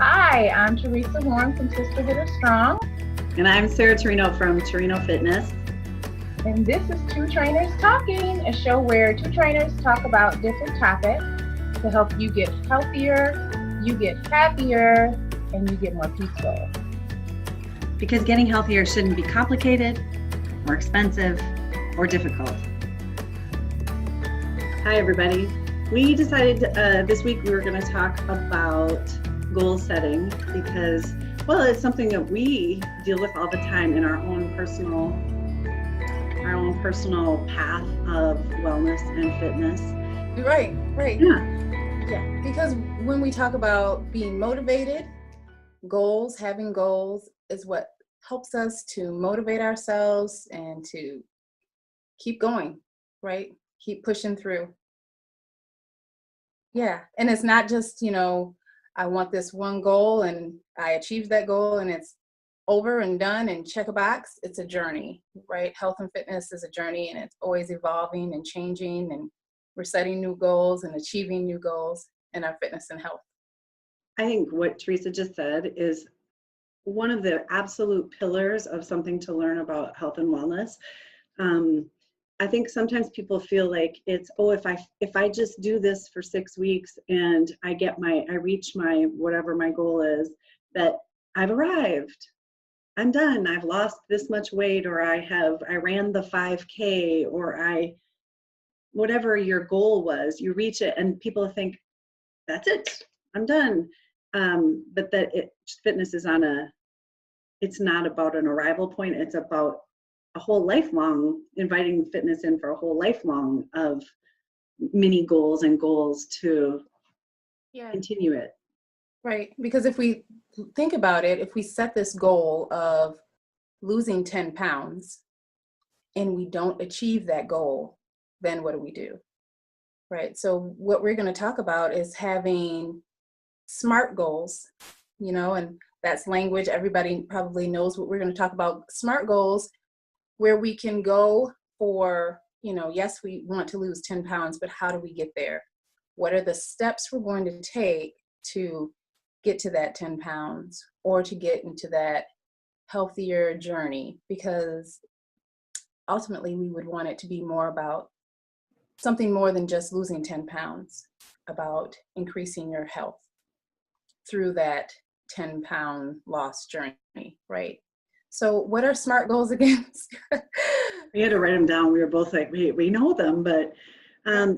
Hi, I'm Theresa Sarah from Sisterhood of Strong, And I'm Sarah Torino from Torino Fitness. and this is Two Trainers Talking, a show where two trainers talk about different topics to help you get healthier, you get happier, and you get more peaceful. Because getting healthier shouldn't be complicated, or expensive, or difficult. Hi, everybody. We decided this week we were going to talk about goal setting because, well, it's something that we deal with all the time in our own personal path of wellness and fitness. Right. Yeah. Because when we talk about being motivated, having goals is what helps us to motivate ourselves and to keep going, right? Keep pushing through. Yeah. And it's not just, I want this one goal and I achieved that goal and it's over and done and check a box. It's a journey, right? Health and fitness is a journey, and it's always evolving and changing, and we're setting new goals and achieving new goals in our fitness and health. I think what Theresa just said is one of the absolute pillars of something to learn about health and wellness. I think sometimes people feel like it's, if I just do this for 6 weeks and I reach my whatever my goal is, that I've arrived. I'm done. I've lost this much weight, or I ran the 5K, or whatever your goal was, you reach it and people think that's it. I'm done. But fitness is it's not about an arrival point. It's about a whole lifelong, inviting fitness in for a whole lifelong of mini goals and goals to continue it. Right. Because if we think about it, if we set this goal of losing 10 pounds and we don't achieve that goal, then what do we do? Right. So what we're going to talk about is having SMART goals, and that's language. Everybody probably knows what we're going to talk about. SMART goals, where we can go for, yes, we want to lose 10 pounds, but how do we get there? What are the steps we're going to take to get to that 10 pounds or to get into that healthier journey? Because ultimately we would want it to be more about something more than just losing 10 pounds, about increasing your health through that 10-pound loss journey, right? So what are SMART goals again? We had to write them down. We were both like, we know them, but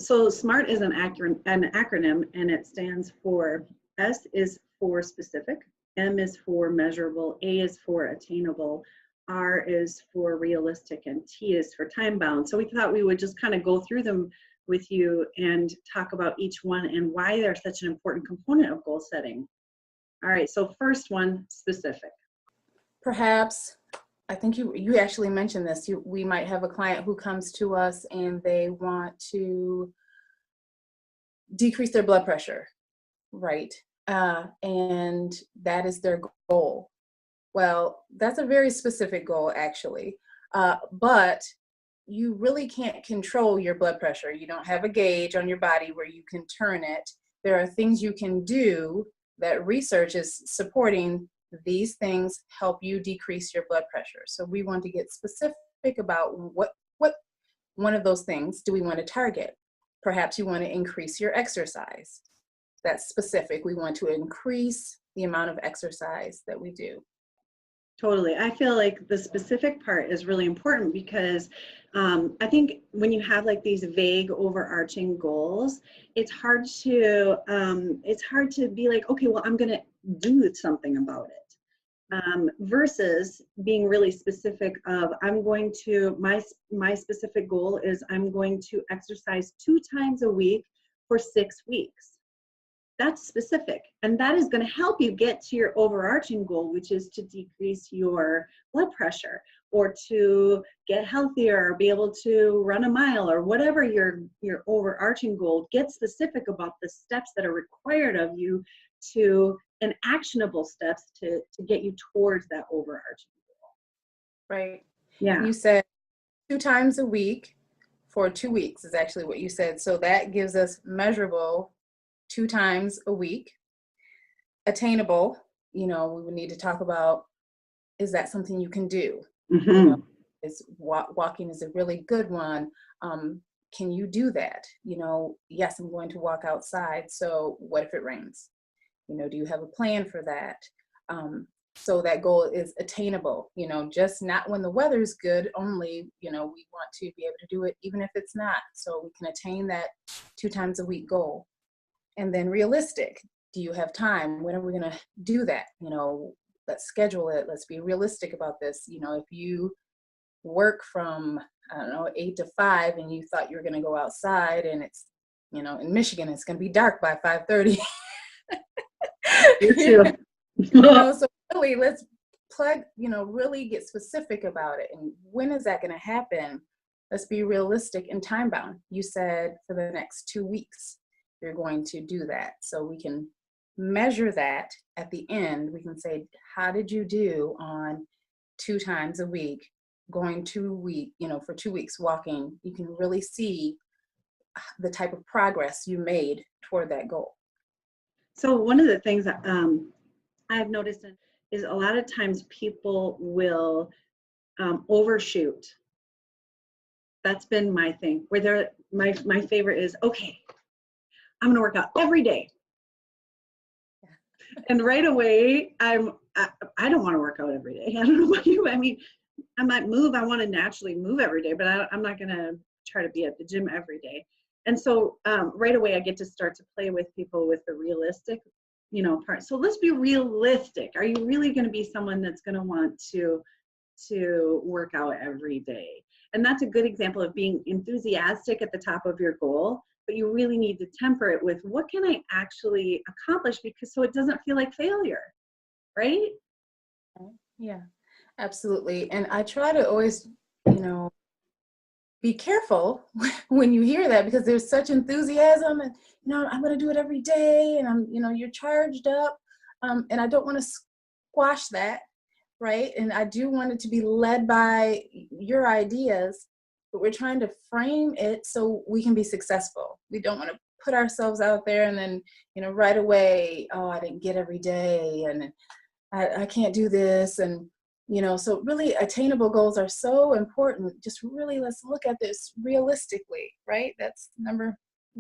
so SMART is an acronym, and it stands for, S is for specific, M is for measurable, A is for attainable, R is for realistic, and T is for time bound. So we thought we would just kind of go through them with you and talk about each one and why they're such an important component of goal setting. All right, so first one, specific. Perhaps, I think you actually mentioned this. We might have a client who comes to us and they want to decrease their blood pressure, right? And that is their goal. Well, that's a very specific goal, actually. But you really can't control your blood pressure. You don't have a gauge on your body where you can turn it. There are things you can do that research is supporting. These things help you decrease your blood pressure. So we want to get specific about what one of those things do we want to target. Perhaps you want to increase your exercise. That's specific. We want to increase the amount of exercise that we do. Totally. I feel like the specific part is really important because I think when you have like these vague overarching goals, it's hard to be like, okay, well, I'm going to do something about it. Versus being really specific of, my specific goal is I'm going to exercise 2 times a week for 6 weeks. That's specific, and that is going to help you get to your overarching goal, which is to decrease your blood pressure or to get healthier or be able to run a mile or whatever your overarching goal. Get specific about the steps that are required of you and actionable steps to get you towards that overarching goal. Right. Yeah. You said 2 times a week for 2 weeks is actually what you said. So that gives us measurable 2 times a week. attainable, we would need to talk about, is that something you can do? Mhm. Is walking is a really good one. Can you do that? Yes, I'm going to walk outside. So what if it rains? Do you have a plan for that? So that goal is attainable, just not when the weather's good only, we want to be able to do it even if it's not. So we can attain that 2 times a week goal. And then realistic. Do you have time? When are we going to do that? Let's schedule it. Let's be realistic about this. If you work from, I don't know, 8 to 5 and you thought you were going to go outside and it's, in Michigan, it's going to be dark by 5:30. You too. So really let's plug, really get specific about it. And when is that going to happen? Let's be realistic and time bound. You said for the next 2 weeks, you're going to do that. So we can measure that at the end. We can say, how did you do on 2 times a week, going 2 week, for 2 weeks walking? You can really see the type of progress you made toward that goal. So one of the things that I've noticed is a lot of times people will overshoot. That's been my thing. Where my favorite is, okay, I'm going to work out every day. And right away, I don't want to work out every day. I don't know about you. I mean, I might move. I want to naturally move every day, but I'm not going to try to be at the gym every day. And so right away, I get to start to play with people with the realistic, part. So let's be realistic. Are you really going to be someone that's going to want to work out every day? And that's a good example of being enthusiastic at the top of your goal, but you really need to temper it with, what can I actually accomplish? Because so it doesn't feel like failure, right? Yeah, absolutely. And I try to always, be careful when you hear that, because there's such enthusiasm and, I'm going to do it every day. And I'm, you're charged up. And I don't want to squash that. Right. And I do want it to be led by your ideas, but we're trying to frame it so we can be successful. We don't want to put ourselves out there and then, right away, oh, I didn't get every day and I can't do this. And, so really attainable goals are so important. Just really, let's look at this realistically, right? That's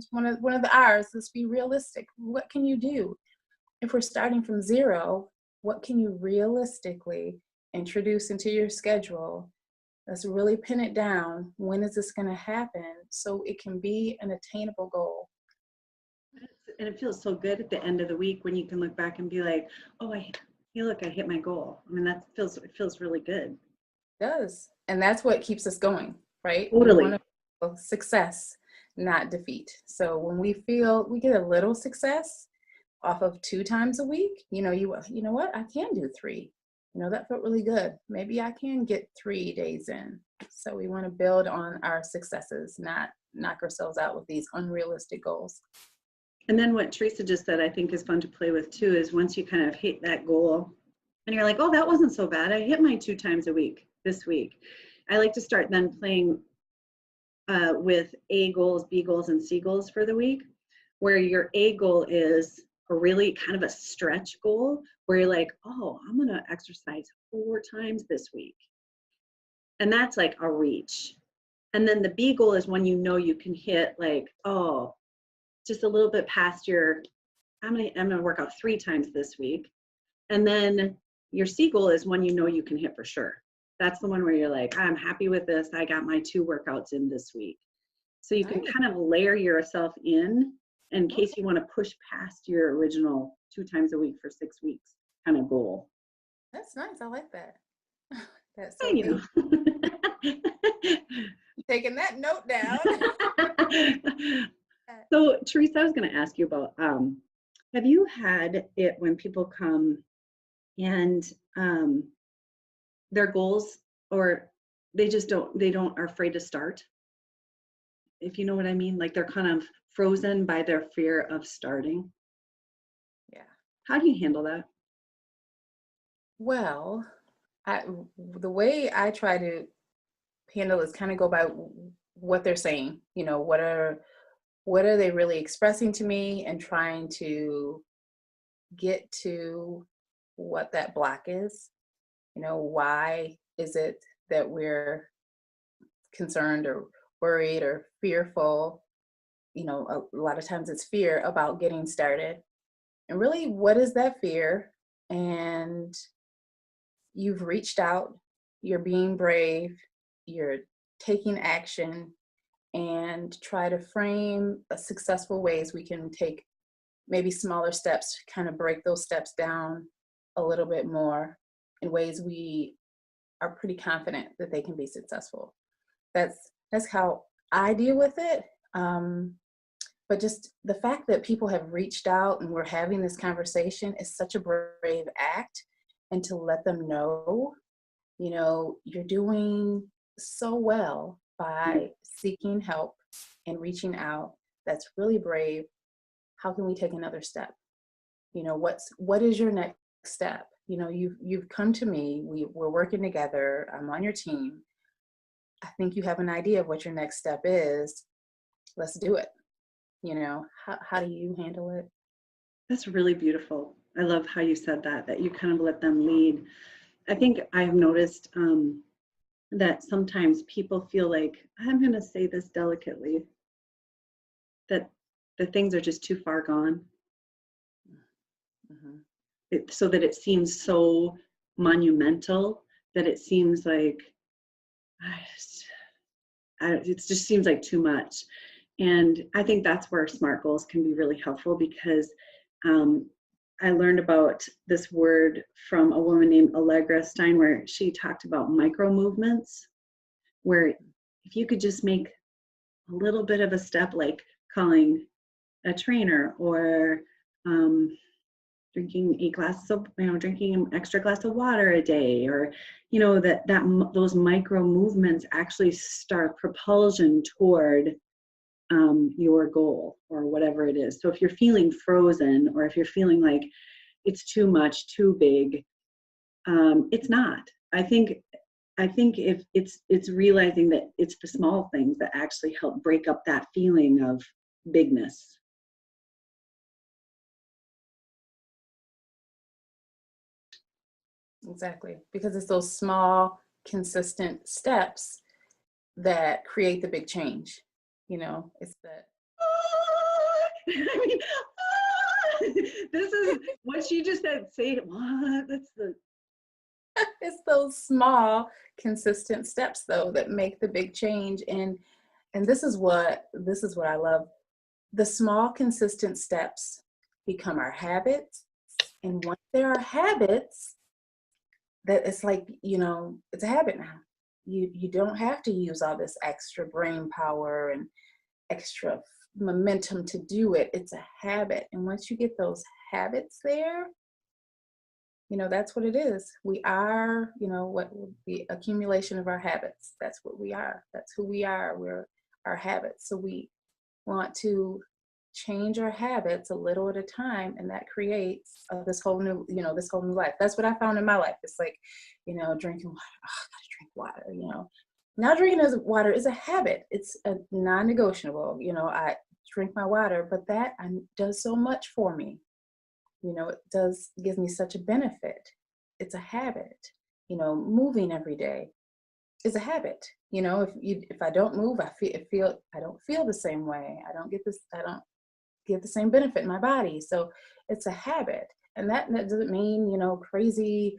one of the R's. Let's be realistic. What can you do? If we're starting from 0, what can you realistically introduce into your schedule? Let's really pin it down. When is this going to happen? So it can be an attainable goal. And it feels so good at the end of the week when you can look back and be like, oh, I hit my goal. I mean, it feels really good. It does. And that's what keeps us going, right? Totally. We want to feel success, not defeat. So when we feel we get a little success off of 2 times a week, you know what, I can do 3. That felt really good. Maybe I can get 3 days in. So we want to build on our successes, not knock ourselves out with these unrealistic goals. And then what Theresa just said, I think is fun to play with too, is once you kind of hit that goal and you're like, oh, that wasn't so bad. I hit my 2 times a week this week. I like to start then playing with A goals, B goals, and C goals for the week, where your A goal is a really kind of a stretch goal where you're like, oh, I'm going to exercise 4 times this week. And that's like a reach. And then the B goal is when you can hit like, oh, just a little bit past I'm going to work out 3 times this week. And then your C goal is when you can hit for sure. That's the one where you're like, I'm happy with this. I got my 2 workouts in this week. So you can kind of layer yourself in case you want to push past your original 2 times a week for 6 weeks kind of goal. That's nice. I like that. That's so so taking that note down. So Theresa, I was going to ask you about, have you had it when people come and their goals, or they are afraid to start? If you know what I mean, like they're kind of frozen by their fear of starting. Yeah. How do you handle that? Well, the way I try to handle is kind of go by what they're saying. What are they really expressing to me, and trying to get to what that block is. Why is it that we're concerned or worried or fearful? A lot of times it's fear about getting started. And really, what is that fear? And you've reached out, you're being brave, you're taking action, and try to frame successful ways we can take maybe smaller steps, kind of break those steps down a little bit more in ways we are pretty confident that they can be successful. That's how I deal with it. But just the fact that people have reached out and we're having this conversation is such a brave act. And to let them know, you're doing so well by seeking help and reaching out. That's really brave. How can we take another step? What is your next step? You've come to me, we're working together, I'm on your team. I think you have an idea of what your next step is. Let's do it. How do you handle it? That's really beautiful. I love how you said that you kind of let them lead. I think I've noticed that sometimes people feel like, I'm going to say this delicately, that the things are just too far gone. Mm-hmm. So that it seems so monumental that it seems like, it just seems like too much. And I think that's where SMART goals can be really helpful, because I learned about this word from a woman named Allegra Stein, where she talked about micro movements, where if you could just make a little bit of a step, like calling a trainer, or drinking drinking an extra glass of water a day, or those micro movements actually start propulsion toward your goal or whatever it is. So if you're feeling frozen, or if you're feeling like it's too much, too big, it's not. I think if it's realizing that it's the small things that actually help break up that feeling of bigness. Exactly, because it's those small, consistent steps that create the big change. It's that. I mean, this is what she just said. Say it. What? That's the. It's those small, consistent steps, though, that make the big change. And this is what I love. The small, consistent steps become our habits, and once there are habits, that it's like, it's a habit now. You don't have to use all this extra brain power and extra momentum to do it. It's a habit. And once you get those habits there, that's what it is. We are, what the accumulation of our habits. That's what we are. That's who we are. We're our habits. So we want to change our habits a little at a time, and that creates this whole new life. That's what I found in my life. It's like, drinking water. Oh, I gotta drink water. Now drinking water is a habit. It's a non-negotiable. I drink my water, but that does so much for me. It gives me such a benefit. It's a habit. Moving every day is a habit. If I don't move, I don't feel the same way. I don't get the same benefit in my body. So it's a habit. And that doesn't mean, crazy,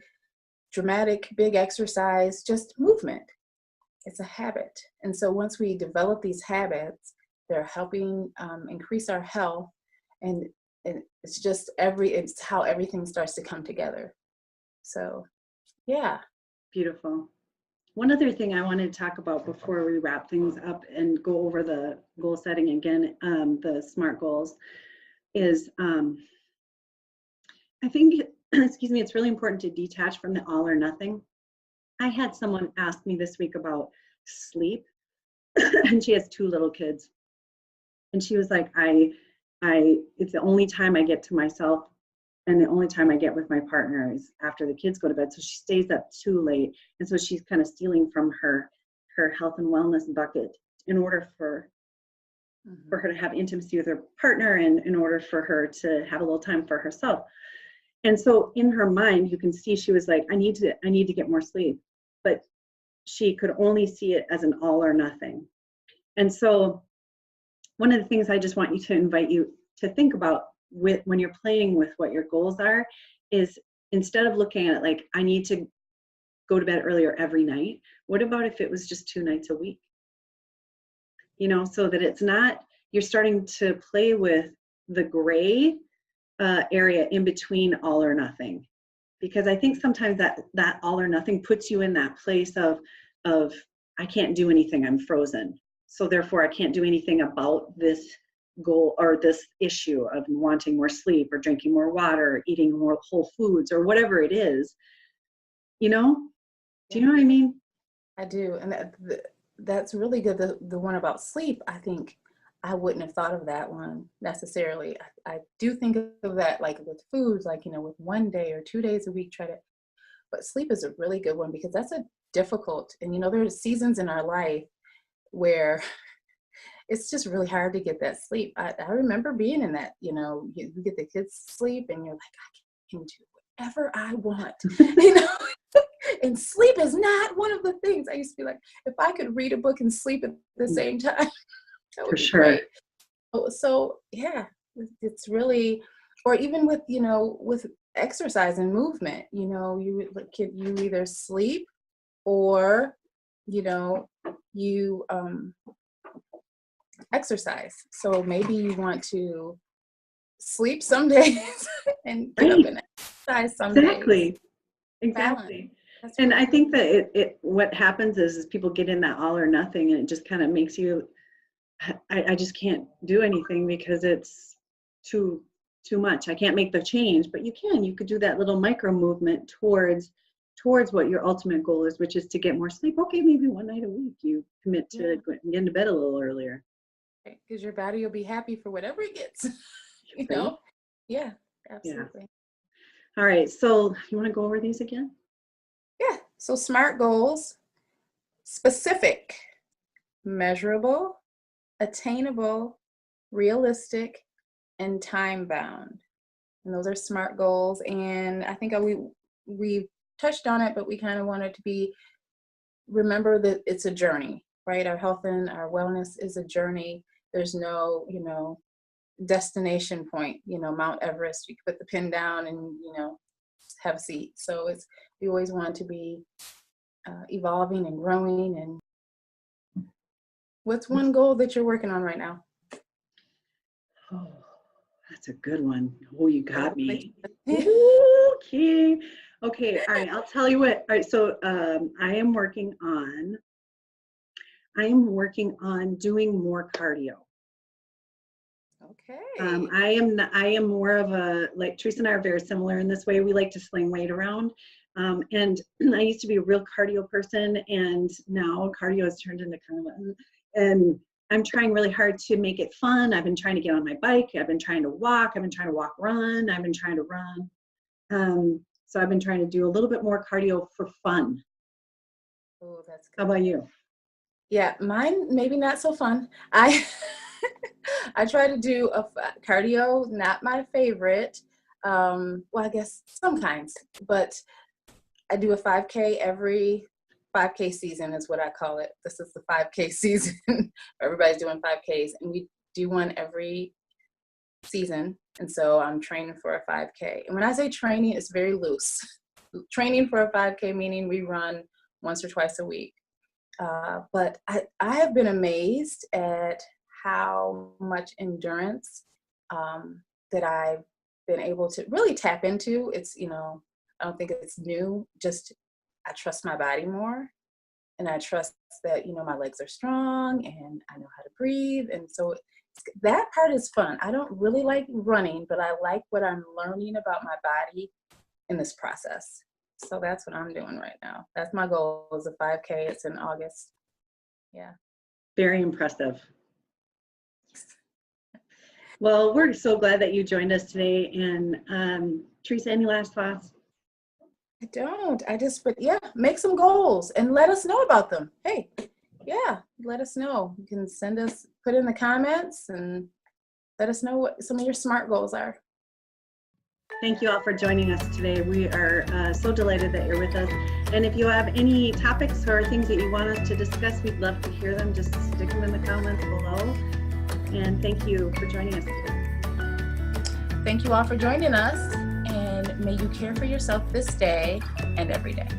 dramatic, big exercise, just movement. It's a habit. And so once we develop these habits, they're helping increase our health. And it's how everything starts to come together. So, yeah. Beautiful. One other thing I wanted to talk about before we wrap things up and go over the goal setting again, the SMART goals, is I think, it's really important to detach from the all or nothing. I had someone ask me this week about sleep, and she has 2 little kids. And she was like, it's the only time I get to myself, and the only time I get with my partner is after the kids go to bed. So she stays up too late. And so she's kind of stealing from her health and wellness bucket in order for for her to have intimacy with her partner and in order for her to have a little time for herself. And so in her mind, you can see she was like, I need to get more sleep. But she could only see it as an all or nothing. And so one of the things I just want you to invite you to think about when you're playing with what your goals are is, instead of looking at it like, I need to go to bed earlier every night, what about if it was just 2 nights a week? You know, so that it's not, you're starting to play with the gray area in between all or nothing. Because I think sometimes that all or nothing puts you in that place of I can't do anything, I'm frozen. So therefore I can't do anything about this goal or this issue of wanting more sleep or drinking more water or eating more whole foods or whatever it is. You know? Do you know what I mean? I do. And that's really good. The one about sleep, I think I wouldn't have thought of that one necessarily. I do think of that like with foods, like, you know, with 1 day or 2 days a week, but sleep is a really good one because that's a difficult, and you know, there's seasons in our life where it's just really hard to get that sleep. I remember being in that, you know, you get the kids sleep and you're like, I can do whatever I want, you know, and sleep is not one of the things. I used to be like, if I could read a book and sleep at the same time, that would be great. So yeah, it's really, or even with, you know, with exercise and movement, you know, you either sleep or, you know, you exercise. So maybe you want to sleep some days and get up and exercise some days. Exactly. And I think that it what happens is people get in that all or nothing, and it just kind of makes you, I just can't do anything because it's too much. I can't make the change, but you could do that little micro movement towards what your ultimate goal is, which is to get more sleep. Okay, maybe 1 night a week you commit to getting to bed a little earlier. Because your body will be happy for whatever it gets, you know? Yeah, absolutely. Yeah. All right, so you want to go over these again? Yeah, so SMART goals: specific, measurable, attainable, realistic, and time-bound. And those are SMART goals. And I think we touched on it, but we kind of wanted to remember that it's a journey, right? Our health and our wellness is a journey. There's no, you know, destination point, you know, Mount Everest, you can put the pin down and, you know, have a seat. So we always want to be evolving and growing. And what's one goal that you're working on right now? Oh, that's a good one. Oh, you got me. Okay. All right. I'll tell you what. All right. So I am working on doing more cardio. Okay. I am more of a, like Theresa and I are very similar in this way. We like to sling weight around. And I used to be a real cardio person, and now cardio has turned into kind of and I'm trying really hard to make it fun. I've been trying to get on my bike. I've been trying to walk. I've been trying to run. I've been trying to run. So I've been trying to do a little bit more cardio for fun. Oh, that's good. How about you? Yeah, mine maybe not so fun. I try to do a cardio, not my favorite. Well, I guess sometimes, but I do a 5K every 5K season is what I call it. This is the 5K season. Everybody's doing 5Ks, and we do one every season. And so I'm training for a 5K. And when I say training, it's very loose. Training for a 5K meaning we run once or twice a week. But I have been amazed at how much endurance that I've been able to really tap into. It's, you know, I don't think it's new, just I trust my body more, and I trust that, you know, my legs are strong and I know how to breathe. And so that part is fun. I don't really like running, but I like what I'm learning about my body in this process. So that's what I'm doing right now. That's my goal, is a 5K. It's in August. Yeah. Very impressive. Well, we're so glad that you joined us today. And Theresa, any last thoughts? I don't. But yeah, make some goals and let us know about them. Hey, yeah, let us know. You can put in the comments and let us know what some of your SMART goals are. Thank you all for joining us today. We are so delighted that you're with us. And if you have any topics or things that you want us to discuss, we'd love to hear them. Just stick them in the comments below. And thank you for joining us today. Thank you all for joining us, and may you care for yourself this day and every day.